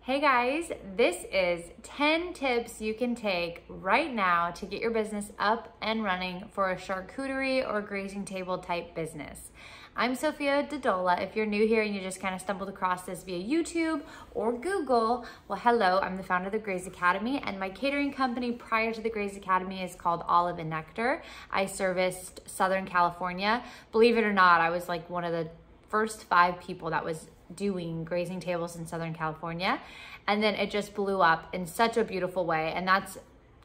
Hey guys, this is 10 tips you can take right now to get your business up and running for a charcuterie or grazing table type business. I'm Sophia Dodola. If you're new here and you just kind of stumbled across this via YouTube or Google, well, hello, I'm the founder of the Graze Academy, and my catering company prior to the Graze Academy is called Olive and Nectar. I serviced Southern California. Believe it or not, I was like one of the first 5 people that was doing grazing tables in Southern California, and then it just blew up in such a beautiful way. And that's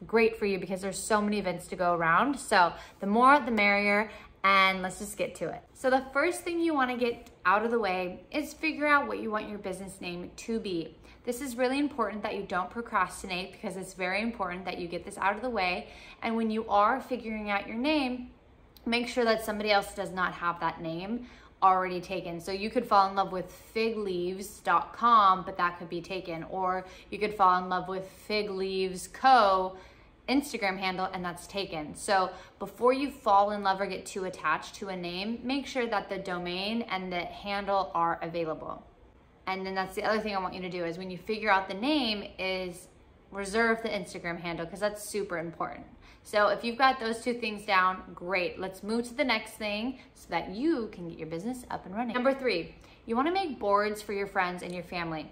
great for you because there's so many events to go around. So the more the merrier, and let's just get to it. So the first thing you want to get out of the way is figure out what you want your business name to be. This is really important that you don't procrastinate, because it's very important that you get this out of the way. And when you are figuring out your name, make sure that somebody else does not have that name already taken. So you could fall in love with figleaves.com, but that could be taken. Or you could fall in love with Fig Leaves Co. Instagram handle, and that's taken. So before you fall in love or get too attached to a name, make sure that the domain and the handle are available. And then that's the other thing I want you to do is when you figure out the name is reserve the Instagram handle, because that's super important. So if you've got those 2 things down, great. Let's move to the next thing so that you can get your business up and running. Number 3, you want to make boards for your friends and your family.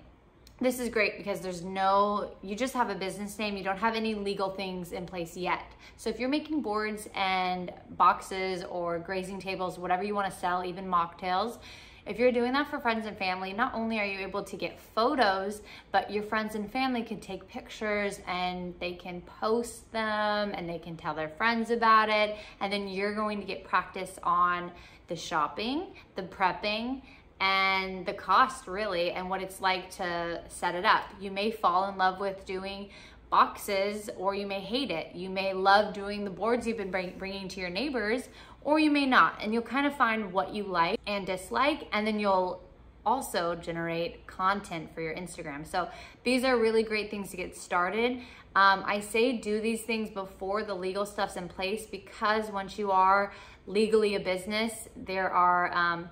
This is great because you just have a business name. You don't have any legal things in place yet. So if you're making boards and boxes or grazing tables, whatever you want to sell, even mocktails, if you're doing that for friends and family, not only are you able to get photos, but your friends and family can take pictures and they can post them and they can tell their friends about it. And then you're going to get practice on the shopping, the prepping, and the cost really, and what it's like to set it up. You may fall in love with doing boxes, or you may hate it. You may love doing the boards you've been bringing to your neighbors, or you may not. And you'll kind of find what you like and dislike, and then you'll also generate content for your Instagram. So these are really great things to get started. I say do these things before the legal stuff's in place, because once you are legally a business, there are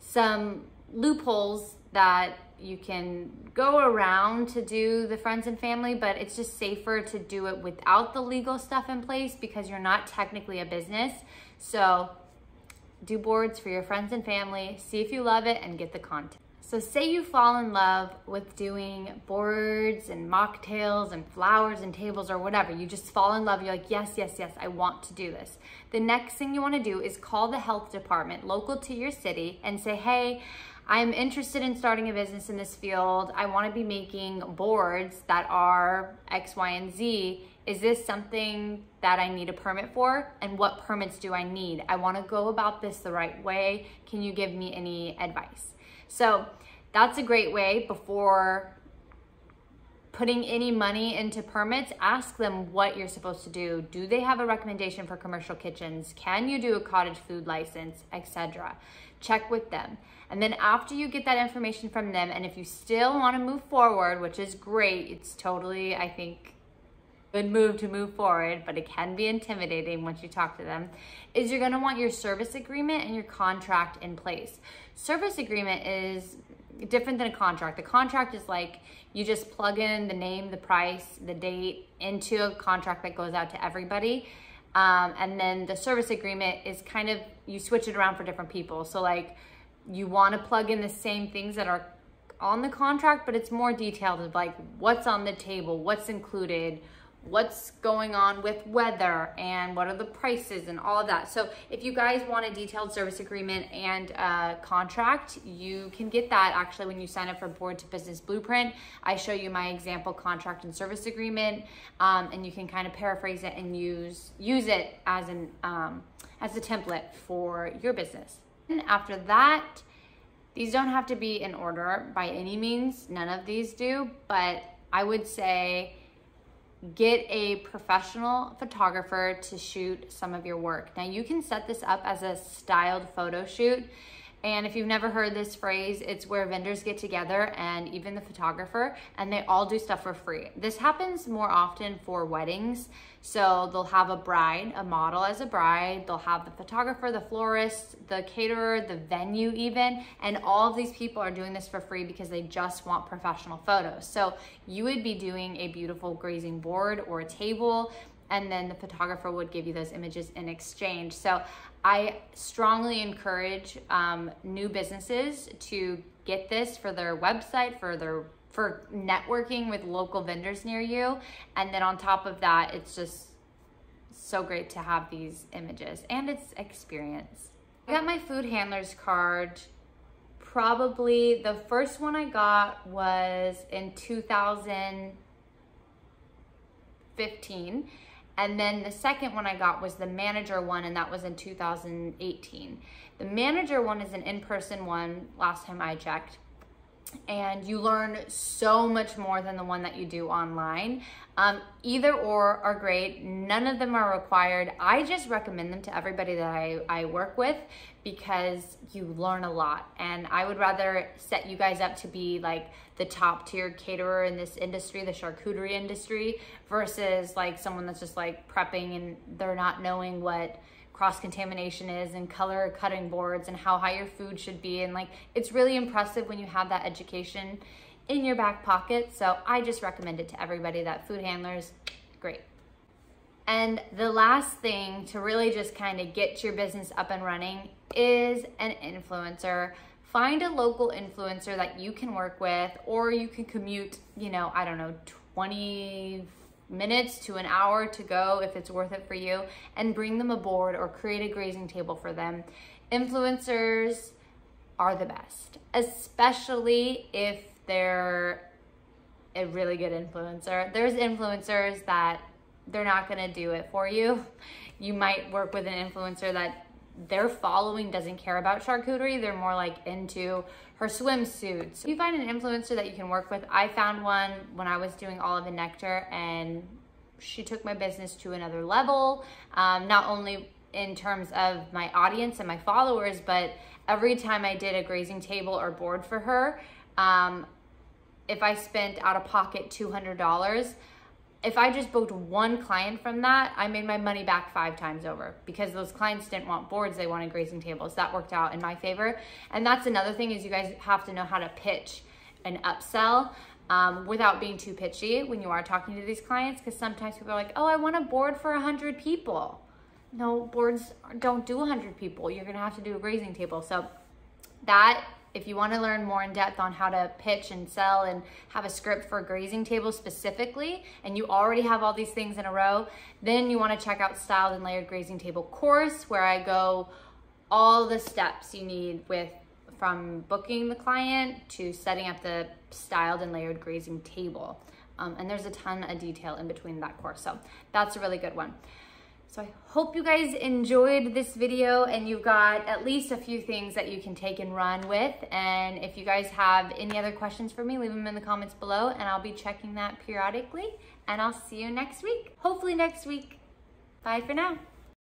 some loopholes that you can go around to do the friends and family, but it's just safer to do it without the legal stuff in place because you're not technically a business. So do boards for your friends and family, see if you love it, and get the content. So say you fall in love with doing boards and mocktails and flowers and tables or whatever. You just fall in love. You're like, yes, yes, yes, I want to do this. The next thing you want to do is call the health department local to your city and say, hey, I'm interested in starting a business in this field. I want to be making boards that are X, Y, and Z. Is this something that I need a permit for? And what permits do I need? I want to go about this the right way. Can you give me any advice? So that's a great way. Before putting any money into permits, ask them what you're supposed to do. Do they have a recommendation for commercial kitchens? Can you do a cottage food license, etc.? Check with them. And then after you get that information from them, and if you still want to move forward, which is great, it's totally, I think, good move to move forward, but it can be intimidating once you talk to them, is you're going to want your service agreement and your contract in place. Service agreement is different than a contract. The contract is like you just plug in the name, the price, the date into a contract that goes out to everybody. And then the service agreement is kind of, you switch it around for different people. So like you want to plug in the same things that are on the contract, but it's more detailed of like what's on the table, what's included, what's going on with weather, and what are the prices and all of that. So if you guys want a detailed service agreement and contract, you can get that actually when you sign up for Board to Business Blueprint. I show you my example contract and service agreement, and you can kind of paraphrase it and use it as a template for your business. And after that, these don't have to be in order by any means. None of these do, but I would say get a professional photographer to shoot some of your work. Now you can set this up as a styled photo shoot, And if you've never heard this phrase, it's where vendors get together and even the photographer, and they all do stuff for free. This happens more often for weddings. So they'll have a bride, a model as a bride, they'll have the photographer, the florist, the caterer, the venue even, and all of these people are doing this for free because they just want professional photos. So you would be doing a beautiful grazing board or a table, and then the photographer would give you those images in exchange. So I strongly encourage new businesses to get this for their website, for networking with local vendors near you. And then on top of that, it's just so great to have these images, and it's experience. I got my food handlers card. Probably the first one I got was in 2015. And then the second one I got was the manager one, and that was in 2018. The manager one is an in-person one, last time I checked. And you learn so much more than the one that you do online. Either or are great. None of them are required. I just recommend them to everybody that I work with because you learn a lot. And I would rather set you guys up to be like the top tier caterer in this industry, the charcuterie industry, versus like someone that's just like prepping and they're not knowing what cross-contamination is and color cutting boards and how high your food should be. And like, it's really impressive when you have that education in your back pocket. So I just recommend it to everybody that food handlers, great. And the last thing to really just kind of get your business up and running is an influencer. Find a local influencer that you can work with, or you can commute, you know, I don't know, 20 minutes to an hour to go if it's worth it for you, and bring them aboard or create a grazing table for them. Influencers are the best, especially if they're a really good influencer. There's influencers that they're not gonna do it for you. You might work with an influencer that their following doesn't care about charcuterie. They're more like into her swimsuits. If you find an influencer that you can work with, I found one when I was doing Olive and Nectar, and she took my business to another level, not only in terms of my audience and my followers, but every time I did a grazing table or board for her, if I spent out of pocket $200, if I just booked one client from that, I made my money back 5 times over, because those clients didn't want boards, they wanted grazing tables. That worked out in my favor. And that's another thing, is you guys have to know how to pitch an upsell without being too pitchy when you are talking to these clients, because sometimes people are like, oh, I want a board for 100 people. No, boards don't do 100 people. You're gonna have to do a grazing table. So that, if you want to learn more in depth on how to pitch and sell and have a script for a grazing table specifically, and you already have all these things in a row, then you want to check out Styled and Layered Grazing Table course, where I go all the steps you need from booking the client to setting up the styled and layered grazing table. And there's a ton of detail in between that course. So that's a really good one. So I hope you guys enjoyed this video and you've got at least a few things that you can take and run with. And if you guys have any other questions for me, leave them in the comments below and I'll be checking that periodically. And I'll see you next week, hopefully next week. Bye for now.